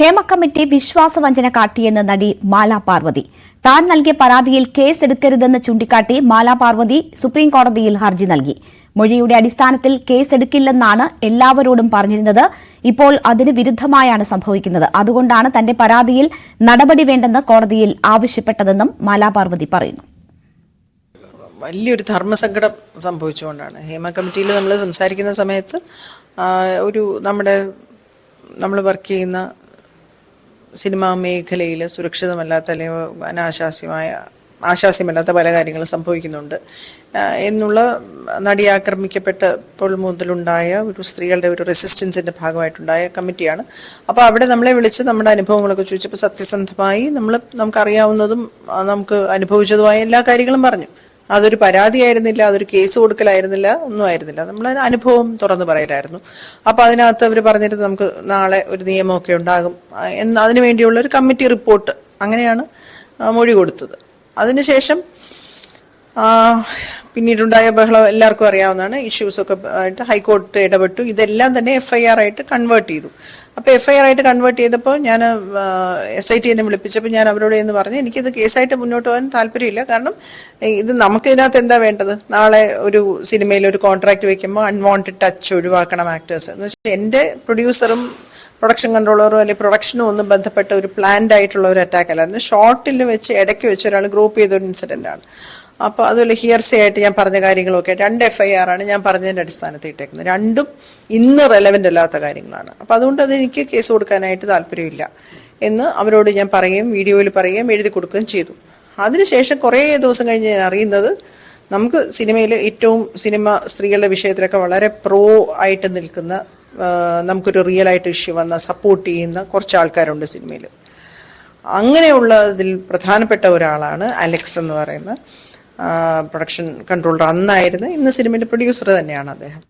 Hema committee വിശ്വാസവഞ്ചന കാട്ടിയെന്ന് നടി മാല പാർവതി. താൻ നൽകിയ പരാതിയിൽ കേസെടുക്കരുതെന്ന് ചൂണ്ടിക്കാട്ടി മാല പാർവതി സുപ്രീംകോടതിയിൽ ഹർജി നൽകി. മൊഴിയുടെ അടിസ്ഥാനത്തിൽ കേസെടുക്കില്ലെന്നാണ് എല്ലാവരോടും പറഞ്ഞിരുന്നത്. ഇപ്പോൾ അതിന് വിരുദ്ധമായാണ് സംഭവിക്കുന്നത്. അതുകൊണ്ടാണ് തന്റെ പരാതിയിൽ നടപടി വേണ്ടെന്ന് കോടതിയിൽ ആവശ്യപ്പെട്ടതെന്നും മാല പാർവതി പറയുന്നു. വലിയൊരു ധർമ്മസങ്കടം സംഭവിച്ചുകൊണ്ടാണ് ഹേമ കമ്മിറ്റിയിൽ നമ്മൾ സംസാരിക്കുന്ന സമയത്ത് നമ്മൾ വർക്ക് ചെയ്യുന്ന സിനിമാ മേഖലയിൽ സുരക്ഷിതമല്ലാത്ത അല്ലെങ്കിൽ ആശാസ്യമല്ലാത്ത പല കാര്യങ്ങളും സംഭവിക്കുന്നുണ്ട് എന്നുള്ള നടി ആക്രമിക്കപ്പെട്ടപ്പോൾ മുതലുണ്ടായ ഒരു സ്ത്രീകളുടെ ഒരു റെസിസ്റ്റൻസിൻ്റെ ഭാഗമായിട്ടുണ്ടായ കമ്മിറ്റിയാണ്. അപ്പോൾ അവിടെ നമ്മളെ വിളിച്ച് നമ്മുടെ അനുഭവങ്ങളൊക്കെ ചോദിച്ചപ്പോൾ സത്യസന്ധമായി നമുക്കറിയാവുന്നതും നമുക്ക് അനുഭവിച്ചതുമായ എല്ലാ കാര്യങ്ങളും പറഞ്ഞു. അതൊരു പരാതിയായിരുന്നില്ല, അതൊരു കേസ് കൊടുക്കലായിരുന്നില്ല, ഒന്നും ആയിരുന്നില്ല. നമ്മൾ അനുഭവം തുറന്നു പറയലായിരുന്നു. അപ്പോൾ അതിനകത്ത് അവർ പറഞ്ഞിട്ട് നമുക്ക് നാളെ ഒരു നിയമമൊക്കെ ഉണ്ടാകും അതിനു വേണ്ടിയുള്ള ഒരു കമ്മിറ്റി റിപ്പോർട്ട് അങ്ങനെയാണ് മൊഴി കൊടുത്തത്. അതിനുശേഷം പിന്നീടുണ്ടായ ബഹളം എല്ലാവർക്കും അറിയാവുന്നതാണ്. ഇഷ്യൂസൊക്കെ ആയിട്ട് ഹൈക്കോടതി ഇടപെട്ടു. ഇതെല്ലാം തന്നെ FIR ആയിട്ട് കൺവേർട്ട് ചെയ്തു. അപ്പോൾ FIR ആയിട്ട് കൺവേർട്ട് ചെയ്തപ്പോൾ ഞാൻ SIT എന്നെ വിളിപ്പിച്ചപ്പോൾ ഞാൻ അവരോട് എന്ന് പറഞ്ഞു, എനിക്കിത് കേസായിട്ട് മുന്നോട്ട് പോകാൻ താല്പര്യമില്ല. കാരണം ഇത് നമുക്കിതിനകത്ത് എന്താ വേണ്ടത്? നാളെ ഒരു സിനിമയിൽ ഒരു കോൺട്രാക്ട് വയ്ക്കുമ്പോൾ അൺവാണ്ടഡ് ടച്ച് ഒഴിവാക്കണം ആക്ടേഴ്സ് എന്ന് വെച്ചാൽ എൻ്റെ പ്രൊഡ്യൂസറും പ്രൊഡക്ഷൻ കൺട്രോളറും അല്ലെങ്കിൽ പ്രൊഡക്ഷനും ഒന്നും ബന്ധപ്പെട്ട ഒരു പ്ലാൻഡ് ആയിട്ടുള്ള ഒരു അറ്റാക്ക് അല്ലായിരുന്നു. ഷോർട്ടിൽ വെച്ച് ഇടയ്ക്ക് വെച്ച് ഒരാൾ ഗ്രൂപ്പ് ചെയ്ത ഒരു ഇൻസിഡൻ്റ് ആണ്. അപ്പോൾ അതുപോലെ ഹിയർസേ ആയിട്ട് ഞാൻ പറഞ്ഞ കാര്യങ്ങളൊക്കെ 2 FIR ആണ് ഞാൻ പറഞ്ഞതിൻ്റെ അടിസ്ഥാനത്തിൽ ഇട്ടേക്കുന്നത്. രണ്ടും ഇന്ന് റെലവൻ്റ് അല്ലാത്ത കാര്യങ്ങളാണ്. അപ്പോൾ അതുകൊണ്ട് അതെനിക്ക് കേസ് കൊടുക്കാനായിട്ട് താല്പര്യമില്ല എന്ന് അവരോട് ഞാൻ പറയുകയും വീഡിയോയിൽ പറയുകയും എഴുതി കൊടുക്കുകയും ചെയ്തു. അതിനുശേഷം കുറേ ദിവസം കഴിഞ്ഞ് ഞാൻ അറിയുന്നത് നമുക്ക് സിനിമയിൽ ഏറ്റവും സ്ത്രീകളുടെ വിഷയത്തിലൊക്കെ വളരെ പ്രോ ആയിട്ട് നിൽക്കുന്ന നമുക്കൊരു റിയൽ ആയിട്ട് ഇഷ്യൂ വന്ന സപ്പോർട്ട് ചെയ്യുന്ന കുറച്ച് ആൾക്കാരുണ്ട് സിനിമയിൽ. അങ്ങനെയുള്ളതിൽ പ്രധാനപ്പെട്ട ഒരാളാണ് അലക്സ് എന്ന് പറയുന്ന പ്രൊഡക്ഷൻ കൺട്രോളർ. അന്നായിരുന്നു, ഇന്ന് സിനിമയുടെ പ്രൊഡ്യൂസർ തന്നെയാണ് അദ്ദേഹം.